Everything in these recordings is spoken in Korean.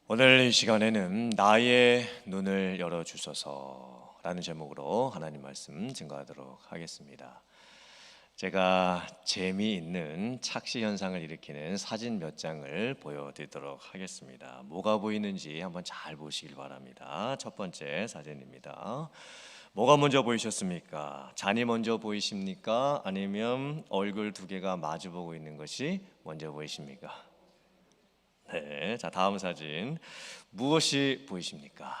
오늘 이 시간에는 나의 눈을 열어주소서라는 제목으로 하나님 말씀 증거하도록 하겠습니다. 제가 재미있는 착시 현상을 일으키는 사진 몇 장을 보여드리도록 하겠습니다. 뭐가 보이는지 한번 잘 보시길 바랍니다. 첫 번째 사진입니다. 뭐가 먼저 보이셨습니까? 잔이 먼저 보이십니까? 아니면 얼굴 두 개가 마주보고 있는 것이 먼저 보이십니까? 네, 자 다음 사진 무엇이 보이십니까?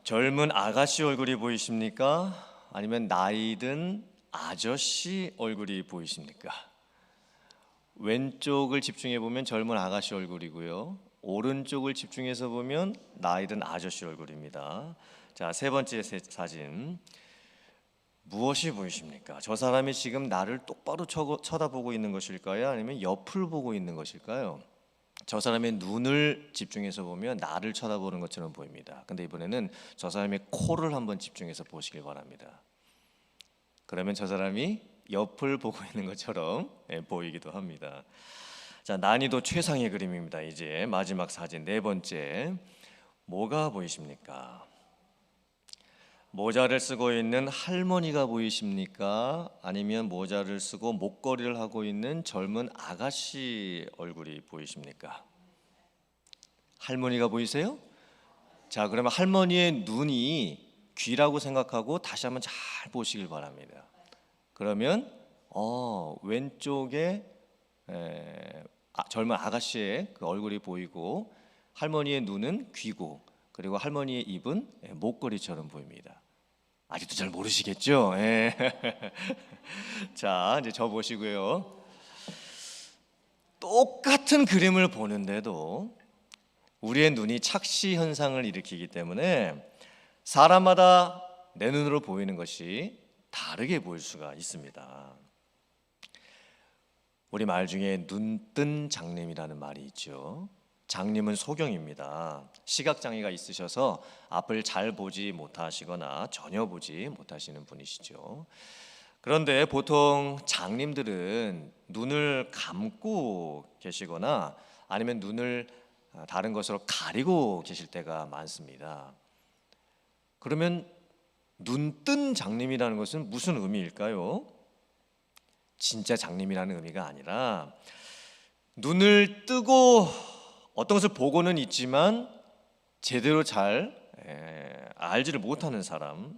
젊은 아가씨 얼굴이 보이십니까? 아니면 나이든 아저씨 얼굴이 보이십니까? 왼쪽을 집중해 보면 젊은 아가씨 얼굴이고요, 오른쪽을 집중해서 보면 나이든 아저씨 얼굴입니다. 자, 세 번째 사진 무엇이 보이십니까? 저 사람이 지금 나를 똑바로 쳐다보고 있는 것일까요? 아니면 옆을 보고 있는 것일까요? 저 사람의 눈을 집중해서 보면 나를 쳐다보는 것처럼 보입니다. 근데 이번에는 저 사람의 코를 한번 집중해서 보시길 바랍니다. 그러면 저 사람이 옆을 보고 있는 것처럼 보이기도 합니다. 자, 난이도 최상의 그림입니다. 이제 마지막 사진 네 번째, 뭐가 보이십니까? 모자를 쓰고 있는 할머니가 보이십니까? 아니면 모자를 쓰고 목걸이를 하고 있는 젊은 아가씨 얼굴이 보이십니까? 할머니가 보이세요? 자, 그러면 할머니의 눈이 귀라고 생각하고 다시 한번 잘 보시길 바랍니다. 그러면 왼쪽에 젊은 아가씨의 그 얼굴이 보이고, 할머니의 눈은 귀고, 그리고 할머니의 입은 목걸이처럼 보입니다. 아직도 잘 모르시겠죠? 자, 이제 저 보시고요. 똑같은 그림을 보는데도 우리의 눈이 착시 현상을 일으키기 때문에 사람마다 내 눈으로 보이는 것이 다르게 보일 수가 있습니다. 우리 말 중에 눈뜬 장님이라는 말이 있죠. 장님은 소경입니다. 시각장애가 있으셔서 앞을 잘 보지 못하시거나 전혀 보지 못하시는 분이시죠. 그런데 보통 장님들은 눈을 감고 계시거나 아니면 눈을 다른 것으로 가리고 계실 때가 많습니다. 그러면 눈뜬 장님이라는 것은 무슨 의미일까요? 진짜 장님이라는 의미가 아니라 눈을 뜨고 어떤 것을 보고는 있지만 제대로 잘 알지를 못하는 사람,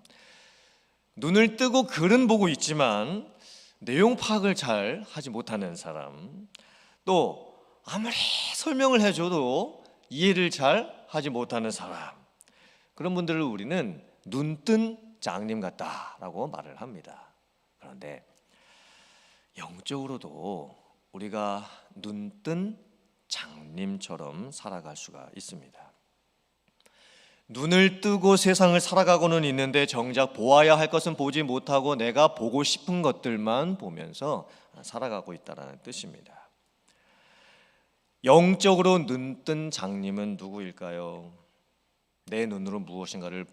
눈을 뜨고 글은 보고 있지만 내용 파악을 잘 하지 못하는 사람, 또 아무리 설명을 해줘도 이해를 잘 하지 못하는 사람, 그런 분들을 우리는 눈뜬 장님 같다라고 말을 합니다. 그런데 영적으로도 우리가 눈뜬 장님처럼 살아갈 수가 있습니다. 눈을 뜨고 세상을 살아가고는 있는데 정작 보아야 할 것은 보지 못하고 내가 보고 싶은 것들만 보면서 살아가고 있다는 뜻입니다. 영적으로 눈뜬 장님은 누구일까요? 내 눈으로 무엇인가를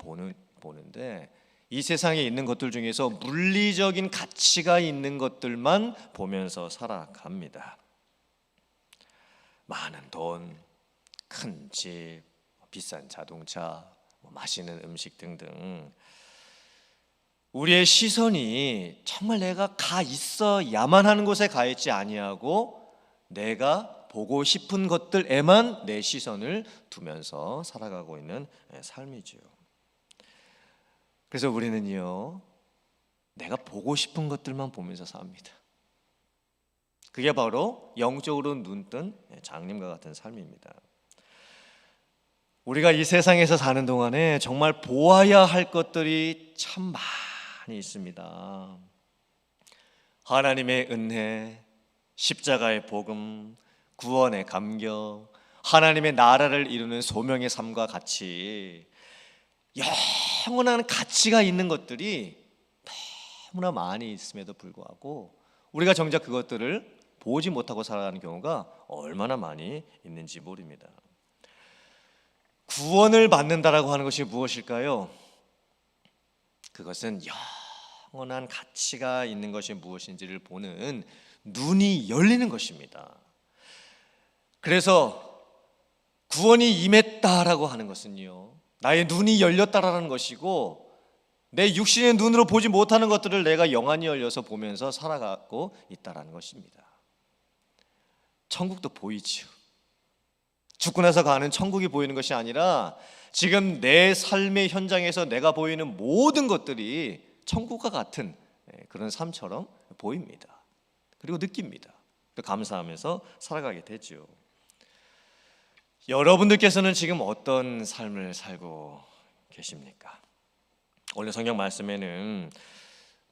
보는데 이 세상에 있는 것들 중에서 물리적인 가치가 있는 것들만 보면서 살아갑니다. 많은 돈, 큰 집, 비싼 자동차, 맛있는 음식 등등, 우리의 시선이 정말 내가 가 있어야만 하는 곳에 가 있지 아니하고 내가 보고 싶은 것들에만 내 시선을 두면서 살아가고 있는 삶이죠. 그래서 우리는요, 내가 보고 싶은 것들만 보면서 삽니다. 그게 바로 영적으로 눈뜬 장님과 같은 삶입니다. 우리가 이 세상에서 사는 동안에 정말 보아야 할 것들이 참 많이 있습니다. 하나님의 은혜, 십자가의 복음, 구원의 감격, 하나님의 나라를 이루는 소명의 삶과 같이 영원한 가치가 있는 것들이 너무나 많이 있음에도 불구하고 우리가 정작 그것들을 보지 못하고 살아가는 경우가 얼마나 많이 있는지 모릅니다. 구원을 받는다라고 하는 것이 무엇일까요? 그것은 영원한 가치가 있는 것이 무엇인지를 보는 눈이 열리는 것입니다. 그래서 구원이 임했다라고 하는 것은요, 나의 눈이 열렸다라는 것이고, 내 육신의 눈으로 보지 못하는 것들을 내가 영안이 열려서 보면서 살아가고 있다라는 것입니다. 천국도 보이지요. 죽고 나서 가는 천국이 보이는 것이 아니라 지금 내 삶의 현장에서 내가 보이는 모든 것들이 천국과 같은 그런 삶처럼 보입니다. 그리고 느낍니다. 감사하면서 살아가게 되죠. 여러분들께서는 지금 어떤 삶을 살고 계십니까? 오늘 성경 말씀에는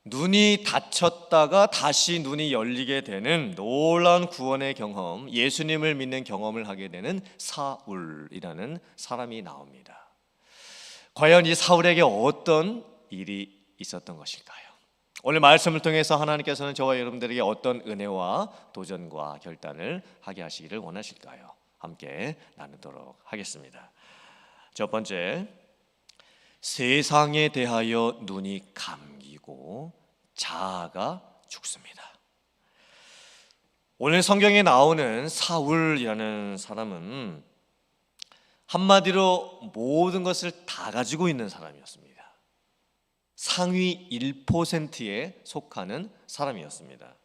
눈이 닫혔다가 다시 눈이 열리게 되는 놀라운 구원의 경험, 예수님을 믿는 경험을 하게 되는 사울이라는 사람이 나옵니다. 과연 이 사울에게 어떤 일이 있었던 것일까요? 오늘 말씀을 통해서 하나님께서는 저와 여러분들에게 어떤 은혜와 도전과 결단을 하게 하시기를 원하실까요? 함께 나누도록 하겠습니다. 첫 번째, 세상에 대하여 눈이 감기고 자아가 죽습니다. 오늘 성경에 나오는 사울이라는 사람은 한마디로 모든 것을 다 가지고 있는 사람이었습니다. 상위 1%에 속하는 사람이었습니다.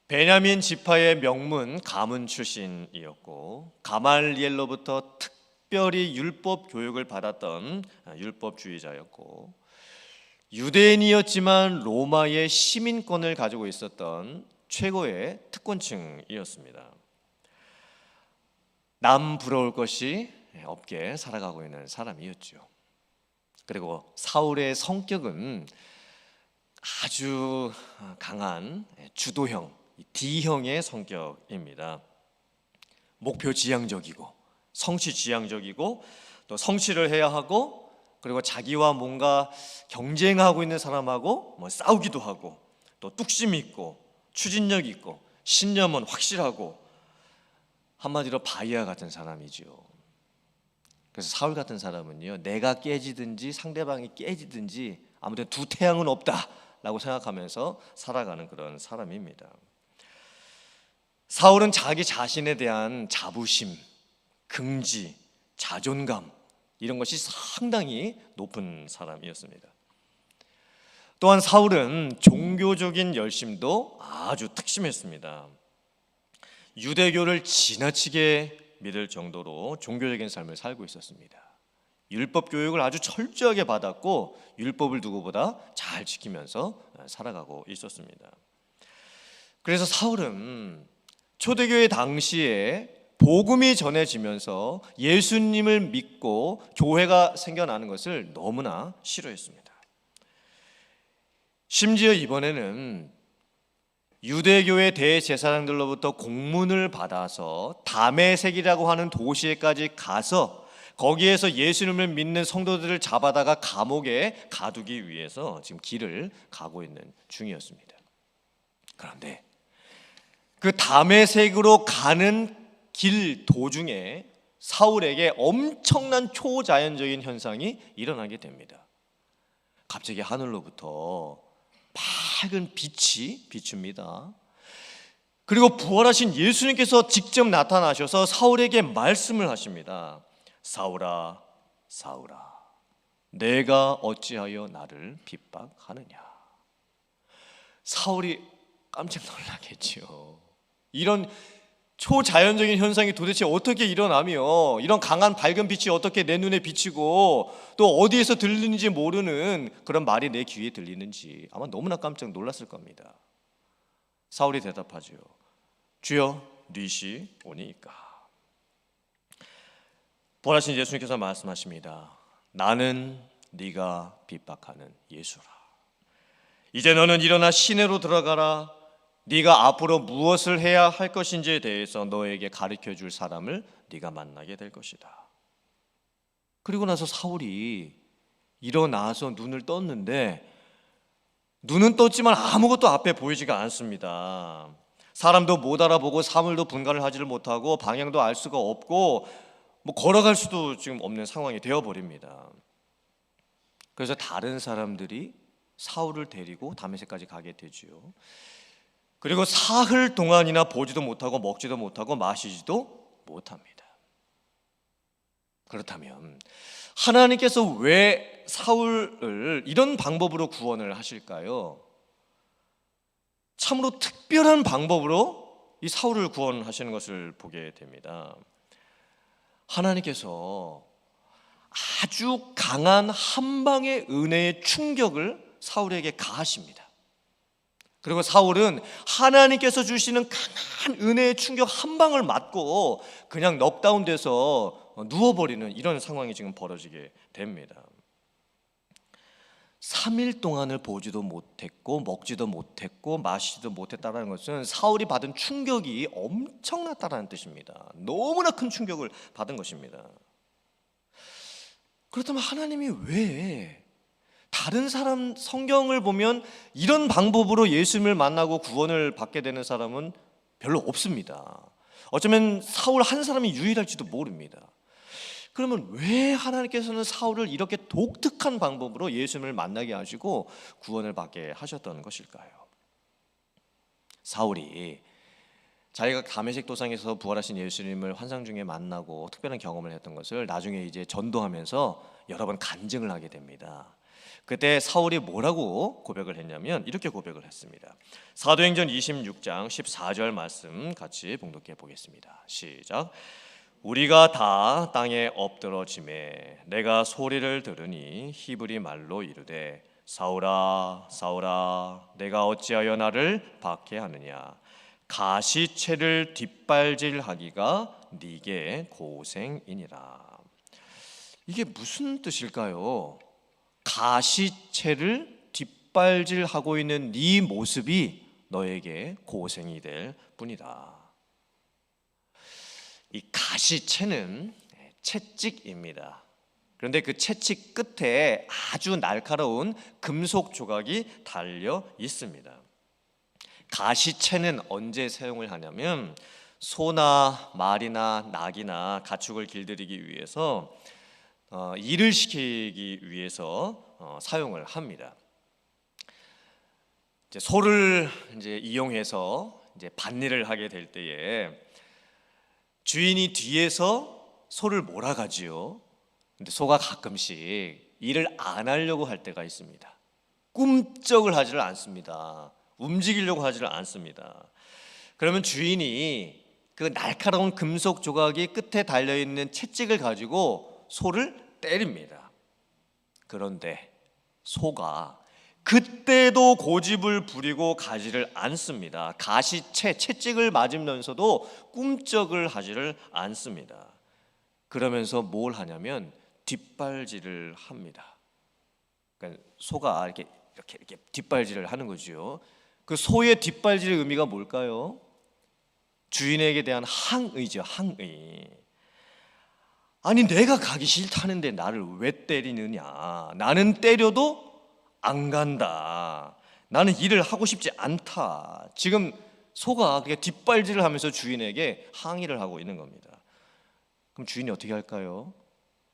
베냐민 지파의 명문 가문 출신이었고, 가말리엘로부터 특별히 율법 교육을 받았던 율법주의자였고, 유대인이었지만 로마의 시민권을 가지고 있었던 최고의 특권층이었습니다. 남 부러울 것이 없게 살아가고 있는 사람이었죠. 그리고 사울의 성격은 아주 강한 주도형, D형의 성격입니다. 목표 지향적이고 성취 지향적이고 또 성취를 해야 하고, 그리고 자기와 뭔가 경쟁하고 있는 사람하고 싸우기도 하고, 또 뚝심 있고 추진력 있고 신념은 확실하고, 한마디로 바위와 같은 사람이죠. 그래서 사울 같은 사람은요, 내가 깨지든지 상대방이 깨지든지 아무튼 두 태양은 없다라고 생각하면서 살아가는 그런 사람입니다. 사울은 자기 자신에 대한 자부심, 긍지, 자존감, 이런 것이 상당히 높은 사람이었습니다. 또한 사울은 종교적인 열심도 아주 특심했습니다. 유대교를 지나치게 믿을 정도로 종교적인 삶을 살고 있었습니다. 율법 교육을 아주 철저하게 받았고, 율법을 누구보다 잘 지키면서 살아가고 있었습니다. 그래서 사울은 초대교회 당시에 복음이 전해지면서 예수님을 믿고 교회가 생겨나는 것을 너무나 싫어했습니다. 심지어 이번에는 유대교의 대제사장들로부터 공문을 받아서 다메섹이라고 하는 도시에까지 가서 거기에서 예수님을 믿는 성도들을 잡아다가 감옥에 가두기 위해서 지금 길을 가고 있는 중이었습니다. 그런데 그 다메섹으로 가는 길 도중에 사울에게 엄청난 초자연적인 현상이 일어나게 됩니다. 갑자기 하늘로부터 밝은 빛이 비춥니다. 그리고 부활하신 예수님께서 직접 나타나셔서 사울에게 말씀을 하십니다. 사울아, 사울아, 내가 어찌하여 나를 핍박하느냐. 사울이 깜짝 놀라겠죠. 이런 초자연적인 현상이 도대체 어떻게 일어나며, 이런 강한 밝은 빛이 어떻게 내 눈에 비치고 또 어디에서 들리는지 모르는 그런 말이 내 귀에 들리는지 아마 너무나 깜짝 놀랐을 겁니다. 사울이 대답하죠. 주여, 니시 오니이까. 부활하신 예수님께서 말씀하십니다. 나는 네가 핍박하는 예수라. 이제 너는 일어나 시내로 들어가라. 네가 앞으로 무엇을 해야 할 것인지에 대해서 너에게 가르쳐 줄 사람을 네가 만나게 될 것이다. 그리고 나서 사울이 일어나서 눈을 떴는데, 눈은 떴지만 아무것도 앞에 보이지가 않습니다. 사람도 못 알아보고 사물도 분간을 하지를 못하고 방향도 알 수가 없고 걸어갈 수도 지금 없는 상황이 되어버립니다. 그래서 다른 사람들이 사울을 데리고 다메섹까지 가게 되죠. 그리고 사흘 동안이나 보지도 못하고 먹지도 못하고 마시지도 못합니다. 그렇다면 하나님께서 왜 사울을 이런 방법으로 구원을 하실까요? 참으로 특별한 방법으로 이 사울을 구원하시는 것을 보게 됩니다. 하나님께서 아주 강한 한 방의 은혜의 충격을 사울에게 가하십니다. 그리고 사울은 하나님께서 주시는 강한 은혜의 충격 한 방을 맞고 그냥 넉다운돼서 누워버리는 이런 상황이 지금 벌어지게 됩니다. 3일 동안을 보지도 못했고 먹지도 못했고 마시지도 못했다는 것은 사울이 받은 충격이 엄청났다는 뜻입니다. 너무나 큰 충격을 받은 것입니다. 그렇다면 하나님이 왜 다른 사람 성경을 보면 이런 방법으로 예수님을 만나고 구원을 받게 되는 사람은 별로 없습니다. 어쩌면 사울 한 사람이 유일할지도 모릅니다. 그러면 왜 하나님께서는 사울을 이렇게 독특한 방법으로 예수님을 만나게 하시고 구원을 받게 하셨던 것일까요? 사울이 자기가 다메섹 도상에서 부활하신 예수님을 환상 중에 만나고 특별한 경험을 했던 것을 나중에 이제 전도하면서 여러 번 간증을 하게 됩니다. 그때 사울이 뭐라고 고백을 했냐면 이렇게 고백을 했습니다. 사도행전 26장 14절 말씀 같이 봉독해 보겠습니다. 시작. 우리가 다 땅에 엎드러짐에 내가 소리를 들으니 히브리 말로 이르되 사울아 사울아 내가 어찌하여 나를 박해하느냐 가시채를 뒷발질하기가 네게 고생이니라. 이게 무슨 뜻일까요? 가시채를 뒷발질하고 있는 네 모습이 너에게 고생이 될 뿐이다. 이 가시채는 채찍입니다. 그런데 그 채찍 끝에 아주 날카로운 금속 조각이 달려 있습니다. 가시채는 언제 사용을 하냐면 소나 말이나 낙이나 가축을 길들이기 위해서 일을 시키기 위해서 사용을 합니다. 이제 소를 이제 이용해서 이제 밭일을 하게 될 때에 주인이 뒤에서 소를 몰아가지요. 근데 소가 가끔씩 일을 안 하려고 할 때가 있습니다. 꿈쩍을 하지를 않습니다. 움직이려고 하지를 않습니다. 그러면 주인이 그 날카로운 금속 조각이 끝에 달려있는 채찍을 가지고 소를 때립니다. 그런데 소가 그때도 고집을 부리고 가지를 않습니다. 가시채, 채찍을 맞으면서도 꿈쩍을 하지를 않습니다. 그러면서 뭘 하냐면 뒷발질을 합니다. 그러니까 소가 이렇게 뒷발질을 하는 거죠. 그 소의 뒷발질의 의미가 뭘까요? 주인에게 대한 항의죠. 항의. 아니 내가 가기 싫다는데 나를 왜 때리느냐. 나는 때려도 안 간다. 나는 일을 하고 싶지 않다. 지금 소가 그렇게 뒷발질을 하면서 주인에게 항의를 하고 있는 겁니다. 그럼 주인이 어떻게 할까요?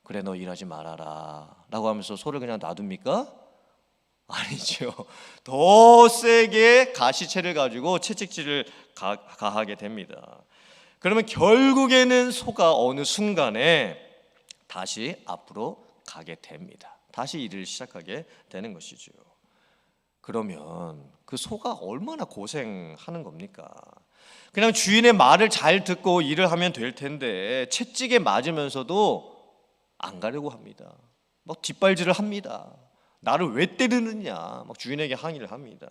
그래 너 일하지 말아라 라고 하면서 소를 그냥 놔둡니까? 아니죠. 더 세게 가시채를 가지고 채찍질을 가하게 됩니다. 그러면 결국에는 소가 어느 순간에 다시 앞으로 가게 됩니다. 다시 일을 시작하게 되는 것이죠. 그러면 그 소가 얼마나 고생하는 겁니까? 그냥 주인의 말을 잘 듣고 일을 하면 될 텐데 채찍에 맞으면서도 안 가려고 합니다. 막 뒷발질을 합니다. 나를 왜 때리느냐 막 주인에게 항의를 합니다.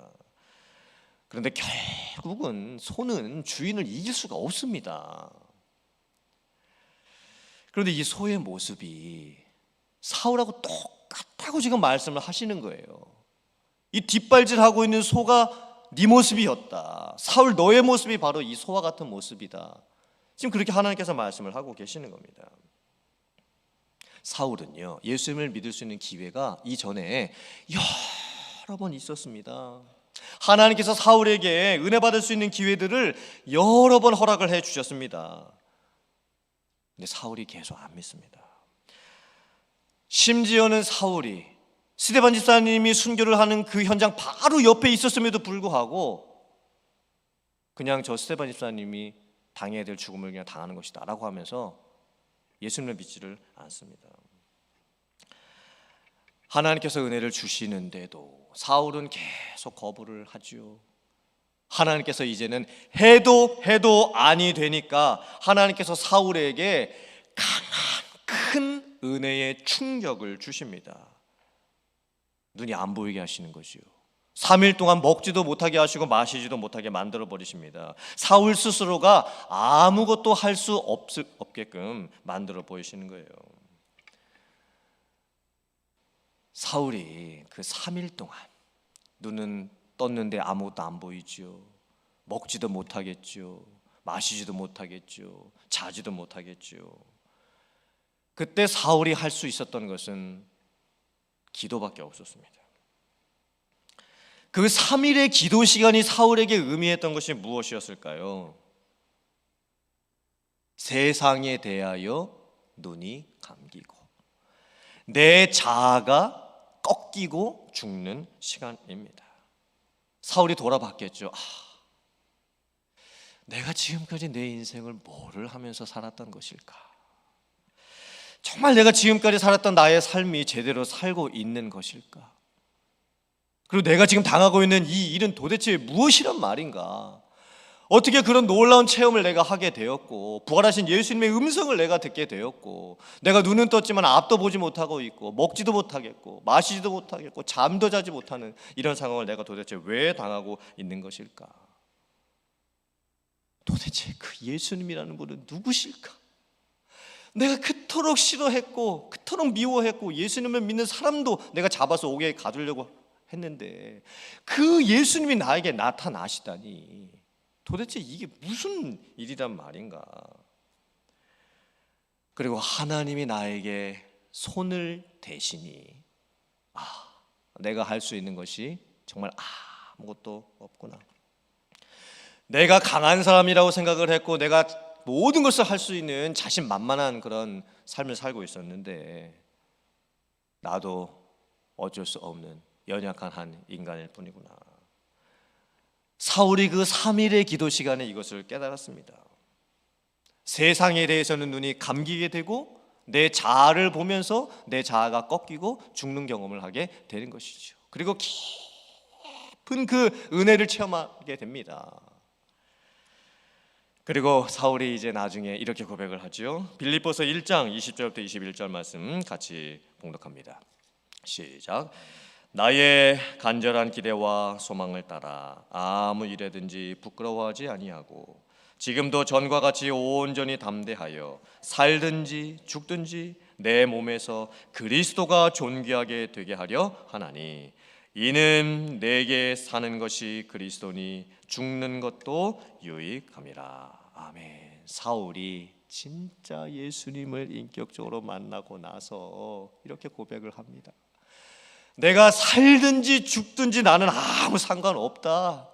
그런데 결국은 소는 주인을 이길 수가 없습니다. 그런데 이 소의 모습이 사울하고 똑같다고 지금 말씀을 하시는 거예요. 이 뒷발질하고 있는 소가 네 모습이었다. 사울 너의 모습이 바로 이 소와 같은 모습이다. 지금 그렇게 하나님께서 말씀을 하고 계시는 겁니다. 사울은요 예수님을 믿을 수 있는 기회가 이전에 여러 번 있었습니다. 하나님께서 사울에게 은혜 받을 수 있는 기회들을 여러 번 허락을 해 주셨습니다. 근데 사울이 계속 안 믿습니다. 심지어는 사울이 스데반 집사님이 순교를 하는 그 현장 바로 옆에 있었음에도 불구하고 그냥 저 스데반 집사님이 당해야 될 죽음을 그냥 당하는 것이다 라고 하면서 예수님을 믿지를 않습니다. 하나님께서 은혜를 주시는데도 사울은 계속 거부를 하지요. 하나님께서 이제는 해도 아니 되니까 하나님께서 사울에게 강한 큰 은혜의 충격을 주십니다. 눈이 안 보이게 하시는 것이요. 3일 동안 먹지도 못하게 하시고 마시지도 못하게 만들어 버리십니다. 사울 스스로가 아무것도 할 수 없게끔 만들어 보이시는 거예요. 사울이 그 3일 동안 눈은 떴는데 아무것도 안 보이죠. 먹지도 못하겠죠. 마시지도 못하겠죠. 자지도 못하겠죠. 그때 사울이 할 수 있었던 것은 기도밖에 없었습니다. 그 3일의 기도 시간이 사울에게 의미했던 것이 무엇이었을까요? 세상에 대하여 눈이 감기고 내 자아가 꺾이고 죽는 시간입니다. 사울이 돌아봤겠죠. 내가 지금까지 내 인생을 뭐를 하면서 살았던 것일까? 정말 내가 지금까지 살았던 나의 삶이 제대로 살고 있는 것일까? 그리고 내가 지금 당하고 있는 이 일은 도대체 무엇이란 말인가? 어떻게 그런 놀라운 체험을 내가 하게 되었고, 부활하신 예수님의 음성을 내가 듣게 되었고, 내가 눈은 떴지만 앞도 보지 못하고 있고, 먹지도 못하겠고, 마시지도 못하겠고, 잠도 자지 못하는 이런 상황을 내가 도대체 왜 당하고 있는 것일까? 도대체 그 예수님이라는 분은 누구실까? 내가 그토록 싫어했고 그토록 미워했고 예수님을 믿는 사람도 내가 잡아서 옥에 가두려고 했는데 그 예수님이 나에게 나타나시다니 도대체 이게 무슨 일이란 말인가? 그리고 하나님이 나에게 손을 대시니 내가 할 수 있는 것이 정말 아무것도 없구나. 내가 강한 사람이라고 생각을 했고 내가 모든 것을 할 수 있는 자신만만한 그런 삶을 살고 있었는데 나도 어쩔 수 없는 연약한 한 인간일 뿐이구나. 사울이 그 3일의 기도 시간에 이것을 깨달았습니다. 세상에 대해서는 눈이 감기게 되고 내 자아를 보면서 내 자아가 꺾이고 죽는 경험을 하게 되는 것이죠. 그리고 깊은 그 은혜를 체험하게 됩니다. 그리고 사울이 이제 나중에 이렇게 고백을 하죠. 빌립보서 1장 20절부터 21절 말씀 같이 봉독합니다. 시작. 나의 간절한 기대와 소망을 따라 아무 일에든지 부끄러워하지 아니하고 지금도 전과 같이 온전히 담대하여 살든지 죽든지 내 몸에서 그리스도가 존귀하게 되게 하려 하나니 이는 내게 사는 것이 그리스도니 죽는 것도 유익함이라. 아멘. 사울이 진짜 예수님을 인격적으로 만나고 나서 이렇게 고백을 합니다. 내가 살든지 죽든지 나는 아무 상관없다.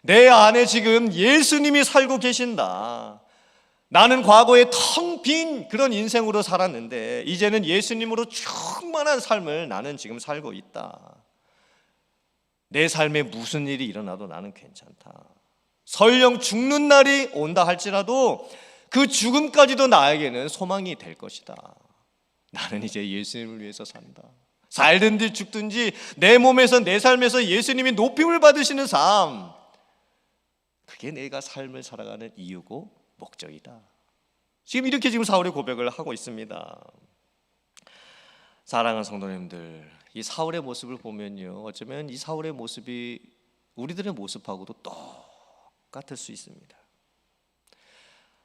내 안에 지금 예수님이 살고 계신다. 나는 과거에 텅 빈 그런 인생으로 살았는데 이제는 예수님으로 충만한 삶을 나는 지금 살고 있다. 내 삶에 무슨 일이 일어나도 나는 괜찮다. 설령 죽는 날이 온다 할지라도 그 죽음까지도 나에게는 소망이 될 것이다. 나는 이제 예수님을 위해서 산다. 살든지 죽든지 내 몸에서 내 삶에서 예수님이 높임을 받으시는 삶, 그게 내가 삶을 살아가는 이유고 목적이다. 지금 사울이 고백을 하고 있습니다. 사랑하는 성도님들, 이 사울의 모습을 보면요, 어쩌면 이 사울의 모습이 우리들의 모습하고도 똑같을 수 있습니다.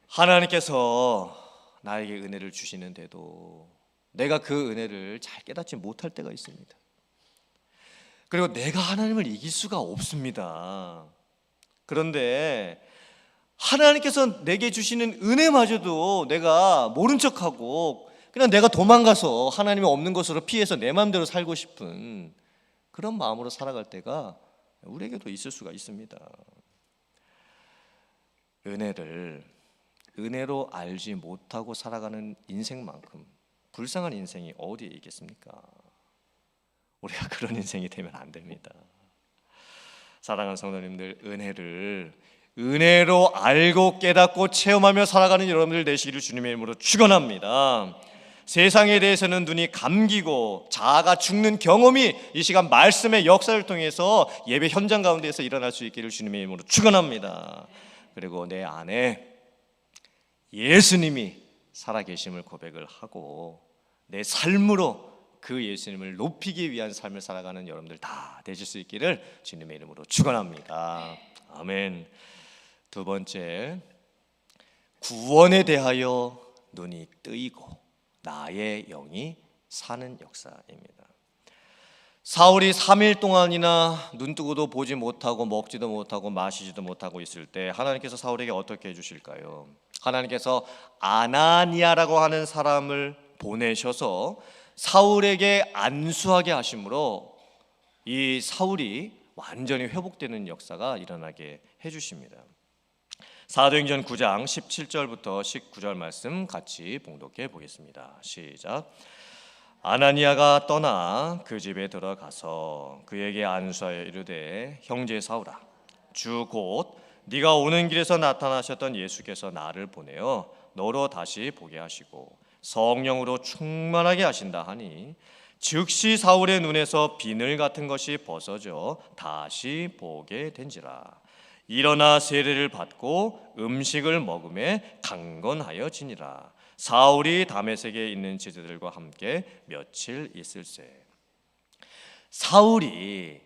하나님께서 나에게 은혜를 주시는데도 내가 그 은혜를 잘 깨닫지 못할 때가 있습니다. 그리고 내가 하나님을 이길 수가 없습니다. 그런데 하나님께서 내게 주시는 은혜마저도 내가 모른 척하고 그냥 내가 도망가서 하나님이 없는 곳으로 피해서 내 마음대로 살고 싶은 그런 마음으로 살아갈 때가 우리에게도 있을 수가 있습니다. 은혜를 은혜로 알지 못하고 살아가는 인생만큼 불쌍한 인생이 어디에 있겠습니까? 우리가 그런 인생이 되면 안 됩니다. 사랑하는 성도님들, 은혜를 은혜로 알고 깨닫고 체험하며 살아가는 여러분들 되시기를 주님의 이름으로 축원합니다. 세상에 대해서는 눈이 감기고 자아가 죽는 경험이 이 시간 말씀의 역사를 통해서 예배 현장 가운데에서 일어날 수 있기를 주님의 이름으로 축원합니다. 그리고 내 안에 예수님이 살아계심을 고백을 하고 내 삶으로 그 예수님을 높이기 위한 삶을 살아가는 여러분들 다 되실 수 있기를 주님의 이름으로 축원합니다. 아멘. 두 번째, 구원에 대하여 눈이 뜨이고 나의 영이 사는 역사입니다. 사울이 3일 동안이나 눈 뜨고도 보지 못하고 먹지도 못하고 마시지도 못하고 있을 때 하나님께서 사울에게 어떻게 해주실까요? 하나님께서 아나니아라고 하는 사람을 보내셔서 사울에게 안수하게 하심으로 이 사울이 완전히 회복되는 역사가 일어나게 해주십니다. 사도행전 9장 17절부터 19절 말씀 같이 봉독해 보겠습니다. 시작. 아나니아가 떠나 그 집에 들어가서 그에게 안수하여 이르되 형제 사울아 주 곧 네가 오는 길에서 나타나셨던 예수께서 나를 보내어 너로 다시 보게 하시고 성령으로 충만하게 하신다 하니 즉시 사울의 눈에서 비늘 같은 것이 벗어져 다시 보게 된지라. 일어나 세례를 받고 음식을 먹음에 강건하여 지니라. 사울이 다메섹에 있는 제자들과 함께 며칠 있을세. 사울이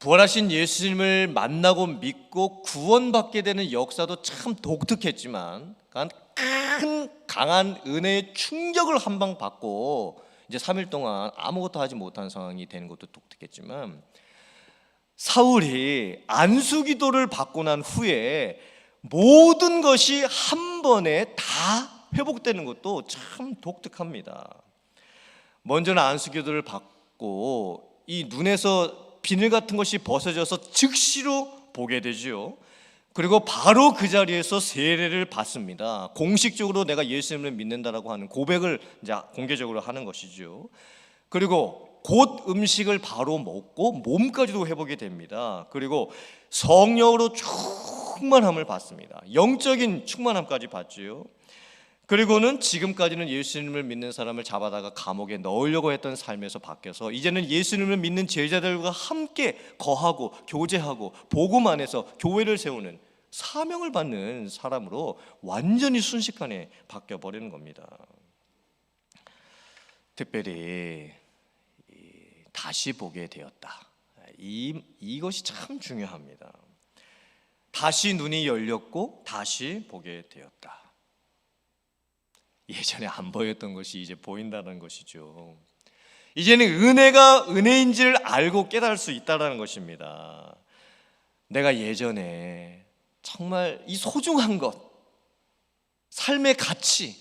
부활하신 예수님을 만나고 믿고 구원받게 되는 역사도 참 독특했지만 큰 강한 은혜의 충격을 한 방 받고 이제 3일 동안 아무것도 하지 못한 상황이 되는 것도 독특했지만 사울이 안수기도를 받고 난 후에 모든 것이 한 번에 다 회복되는 것도 참 독특합니다. 먼저는 안수기도를 받고 이 눈에서 비늘 같은 것이 벗어져서 즉시로 보게 되죠. 그리고 바로 그 자리에서 세례를 받습니다. 공식적으로 내가 예수님을 믿는다라고 하는 고백을 이제 공개적으로 하는 것이죠. 그리고 곧 음식을 바로 먹고 몸까지도 회복이 됩니다. 그리고 성령으로 충만함을 받습니다. 영적인 충만함까지 받지요. 그리고는 지금까지는 예수님을 믿는 사람을 잡아다가 감옥에 넣으려고 했던 삶에서 바뀌어서 이제는 예수님을 믿는 제자들과 함께 거하고 교제하고 복음 안에서 교회를 세우는 사명을 받는 사람으로 완전히 순식간에 바뀌어버리는 겁니다. 특별히 다시 보게 되었다. 이것이 참 중요합니다. 다시 눈이 열렸고 다시 보게 되었다. 예전에 안 보였던 것이 이제 보인다는 것이죠. 이제는 은혜가 은혜인지를 알고 깨달을 수 있다는 것입니다. 내가 예전에 정말 이 소중한 것, 삶의 가치,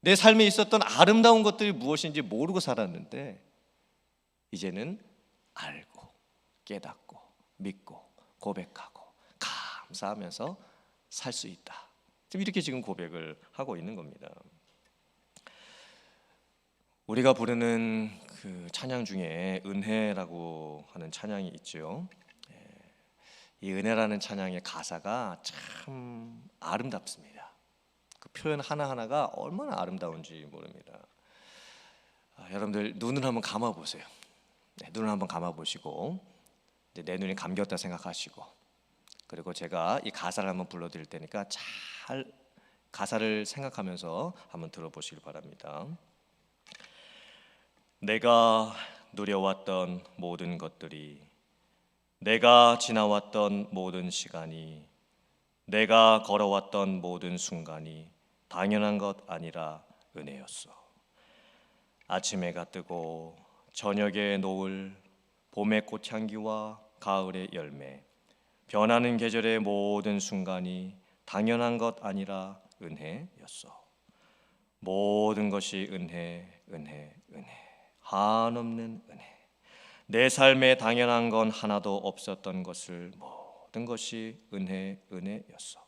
내 삶에 있었던 아름다운 것들이 무엇인지 모르고 살았는데 이제는 알고 깨닫고 믿고 고백하고 감사하면서 살 수 있다. 이렇게 지금 고백을 하고 있는 겁니다. 우리가 부르는 그 찬양 중에 은혜라고 하는 찬양이 있죠. 이 은혜라는 찬양의 가사가 참 아름답습니다. 그 표현 하나하나가 얼마나 아름다운지 모릅니다. 여러분들 눈을 한번 감아 보세요. 눈을 한번 감아 보시고 내 눈이 감겼다 생각하시고 그리고 제가 이 가사를 한번 불러드릴 테니까 잘 가사를 생각하면서 한번 들어보시길 바랍니다. 내가 누려왔던 모든 것들이, 내가 지나왔던 모든 시간이, 내가 걸어왔던 모든 순간이 당연한 것 아니라 은혜였어. 아침 해가 뜨고 저녁의 노을, 봄의 꽃향기와 가을의 열매, 변하는 계절의 모든 순간이 당연한 것 아니라 은혜였어. 모든 것이 은혜, 은혜, 은혜, 한없는 은혜. 내 삶에 당연한 건 하나도 없었던 것을 모든 것이 은혜, 은혜였어.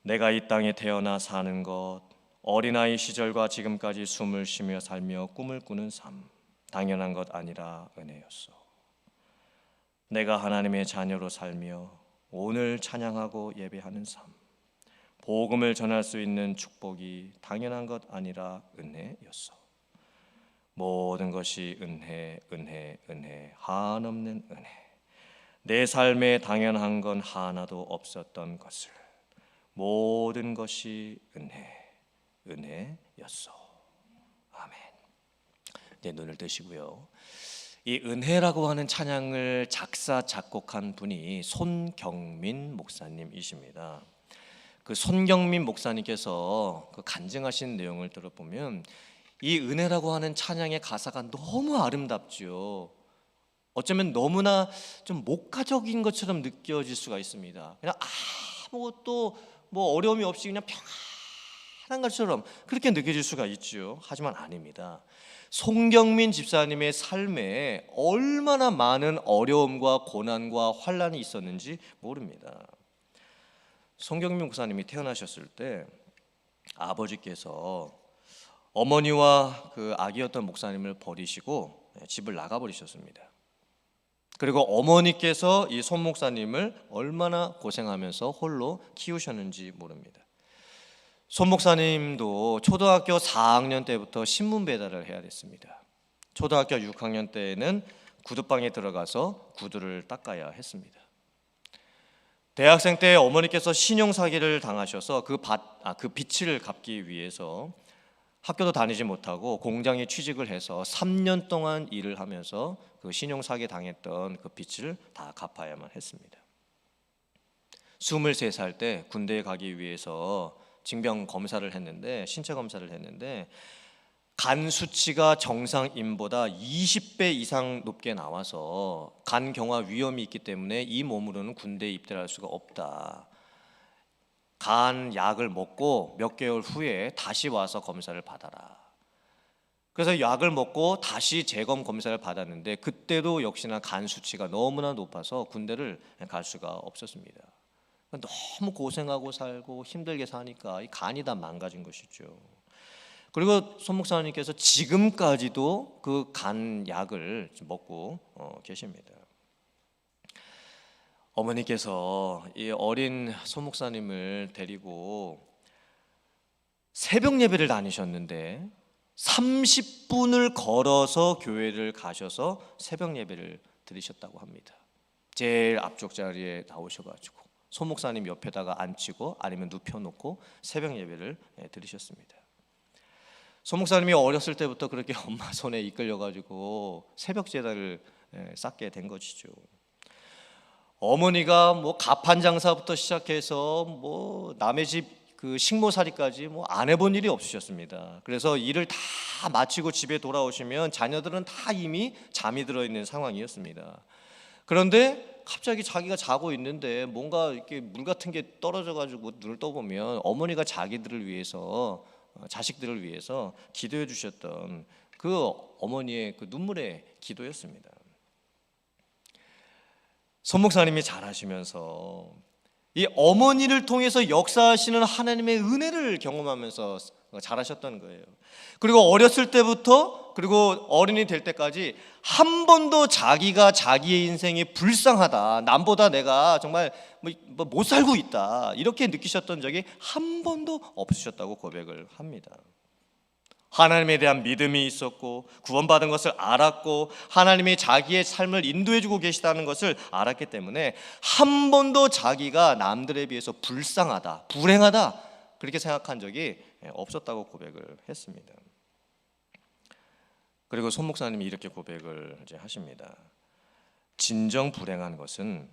내가 이 땅에 태어나 사는 것, 어린아이 시절과 지금까지 숨을 쉬며 살며 꿈을 꾸는 삶, 당연한 것 아니라 은혜였어. 내가 하나님의 자녀로 살며 오늘 찬양하고 예배하는 삶, 복음을 전할 수 있는 축복이 당연한 것 아니라 은혜였어. 모든 것이 은혜, 은혜, 은혜, 한없는 은혜. 내 삶에 당연한 건 하나도 없었던 것을 모든 것이 은혜, 은혜였어. 아멘. 네, 눈을 뜨시고요. 이 은혜라고 하는 찬양을 작사 작곡한 분이 손경민 목사님이십니다. 그 손경민 목사님께서 그 간증하신 내용을 들어보면 이 은혜라고 하는 찬양의 가사가 너무 아름답죠. 어쩌면 너무나 좀 목가적인 것처럼 느껴질 수가 있습니다. 그냥 아무것도 뭐 어려움이 없이 그냥 평안한 것처럼 그렇게 느껴질 수가 있죠. 하지만 아닙니다. 송경민 집사님의 삶에 얼마나 많은 어려움과 고난과 환난이 있었는지 모릅니다. 송경민 목사님이 태어나셨을 때 아버지께서 어머니와 그 아기였던 목사님을 버리시고 집을 나가버리셨습니다. 그리고 어머니께서 이 손 목사님을 얼마나 고생하면서 홀로 키우셨는지 모릅니다. 손 목사님도 초등학교 4학년 때부터 신문 배달을 해야 됐습니다. 초등학교 6학년 때에는 구두방에 들어가서 구두를 닦아야 했습니다. 대학생 때 어머니께서 신용사기를 당하셔서 그 빚을 갚기 위해서 학교도 다니지 못하고 공장에 취직을 해서 3년 동안 일을 하면서 그 신용사기 당했던 그 빚을 다 갚아야만 했습니다. 23살 때 군대에 가기 위해서 징병 검사를 했는데 신체 검사를 했는데 간 수치가 정상인보다 20배 이상 높게 나와서 간 경화 위험이 있기 때문에 이 몸으로는 군대에 입대할 수가 없다. 간 약을 먹고 몇 개월 후에 다시 와서 검사를 받아라. 그래서 약을 먹고 다시 재검 검사를 받았는데 그때도 역시나 간 수치가 너무나 높아서 군대를 갈 수가 없었습니다. 너무 고생하고 살고 힘들게 사니까 이 간이 다 망가진 것이죠. 그리고 손 목사님께서 지금까지도 그 간 약을 먹고 계십니다. 어머니께서 이 어린 손 목사님을 데리고 새벽 예배를 다니셨는데 30분을 걸어서 교회를 가셔서 새벽 예배를 드리셨다고 합니다. 제일 앞쪽 자리에 나오셔가지고 손 목사님 옆에다가 앉히고 아니면 눕혀놓고 새벽 예배를 드리셨습니다. 손 목사님이 어렸을 때부터 그렇게 엄마 손에 이끌려가지고 새벽 제단을 쌓게 된 것이죠. 어머니가 뭐 가판 장사부터 시작해서 뭐 남의 집 그 식모살이까지 뭐 안 해본 일이 없으셨습니다. 그래서 일을 다 마치고 집에 돌아오시면 자녀들은 다 이미 잠이 들어 있는 상황이었습니다. 그런데 갑자기 자기가 자고 있는데 뭔가 이렇게 물 같은 게 떨어져 가지고 눈을 떠보면 어머니가 자기들을 위해서 자식들을 위해서 기도해 주셨던 그 어머니의 그 눈물의 기도였습니다. 손 목사님이 잘하시면서 이 어머니를 통해서 역사하시는 하나님의 은혜를 경험하면서 잘하셨던 거예요. 그리고 어렸을 때부터 그리고 어른이 될 때까지 한 번도 자기가 자기의 인생이 불쌍하다, 남보다 내가 정말 못 살고 있다 이렇게 느끼셨던 적이 한 번도 없으셨다고 고백을 합니다. 하나님에 대한 믿음이 있었고 구원받은 것을 알았고 하나님이 자기의 삶을 인도해주고 계시다는 것을 알았기 때문에 한 번도 자기가 남들에 비해서 불쌍하다, 불행하다 그렇게 생각한 적이 없었다고 고백을 했습니다. 그리고 손 목사님이 이렇게 고백을 이제 하십니다. 진정 불행한 것은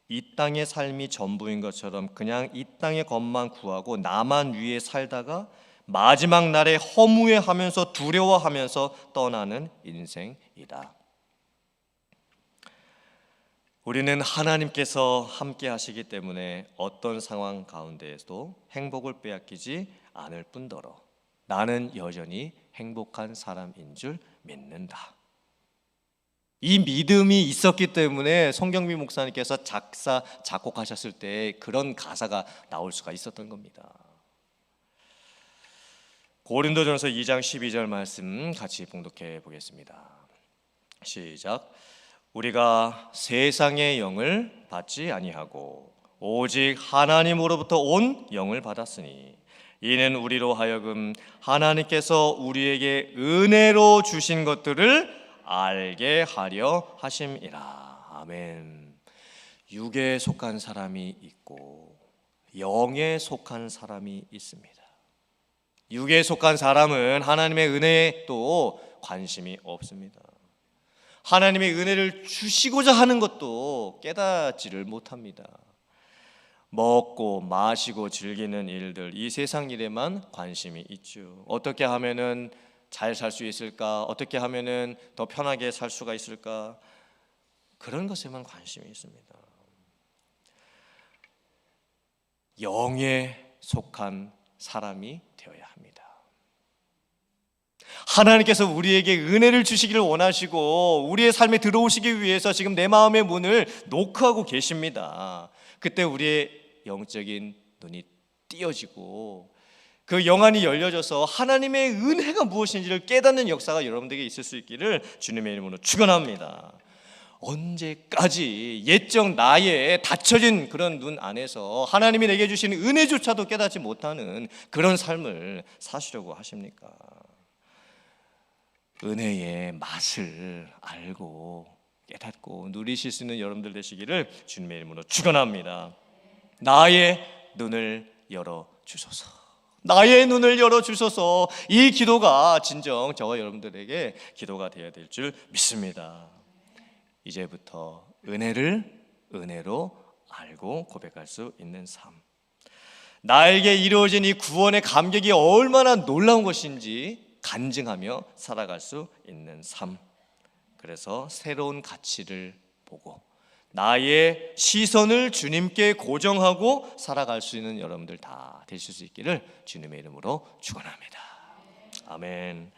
이 땅의 삶이 전부인 것처럼 그냥 이 땅의 것만 구하고 나만 위에 살다가 마지막 날에 허무해하면서 두려워하면서 떠나는 인생이다. 우리는 하나님께서 함께 하시기 때문에 어떤 상황 가운데에도 행복을 빼앗기지 않을 뿐더러 나는 여전히 행복한 사람인 줄 믿는다. 이 믿음이 있었기 때문에 송경민 목사님께서 작사 작곡하셨을 때 그런 가사가 나올 수가 있었던 겁니다. 고린도전서 2장 12절 말씀 같이 봉독해 보겠습니다. 시작. 우리가 세상의 영을 받지 아니하고 오직 하나님으로부터 온 영을 받았으니 이는 우리로 하여금 하나님께서 우리에게 은혜로 주신 것들을 알게 하려 하심이라. 아멘. 육에 속한 사람이 있고 영에 속한 사람이 있습니다. 육에 속한 사람은 하나님의 은혜에 또 관심이 없습니다. 하나님의 은혜를 주시고자 하는 것도 깨닫지를 못합니다. 먹고 마시고 즐기는 일들, 이 세상 일에만 관심이 있죠. 어떻게 하면은 잘 살 수 있을까? 어떻게 하면은 더 편하게 살 수가 있을까? 그런 것에만 관심이 있습니다. 영에 속한 사람이 되어야 합니다. 하나님께서 우리에게 은혜를 주시기를 원하시고 우리의 삶에 들어오시기 위해서 지금 내 마음의 문을 노크하고 계십니다. 그때 우리의 영적인 눈이 띄어지고 그 영안이 열려져서 하나님의 은혜가 무엇인지를 깨닫는 역사가 여러분들에게 있을 수 있기를 주님의 이름으로 축원합니다. 언제까지 옛적 나의 닫혀진 그런 눈 안에서 하나님이 내게 주신 은혜조차도 깨닫지 못하는 그런 삶을 사시려고 하십니까? 은혜의 맛을 알고 깨닫고 누리실 수 있는 여러분들 되시기를 주님의 이름으로 축원합니다. 나의 눈을 열어주소서. 나의 눈을 열어주소서. 이 기도가 진정 저와 여러분들에게 기도가 되어야 될 줄 믿습니다. 이제부터 은혜를 은혜로 알고 고백할 수 있는 삶, 나에게 이루어진 이 구원의 감격이 얼마나 놀라운 것인지 간증하며 살아갈 수 있는 삶. 그래서 새로운 가치를 보고 나의 시선을 주님께 고정하고 살아갈 수 있는 여러분들 다 되실 수 있기를 주님의 이름으로 축원합니다. 아멘.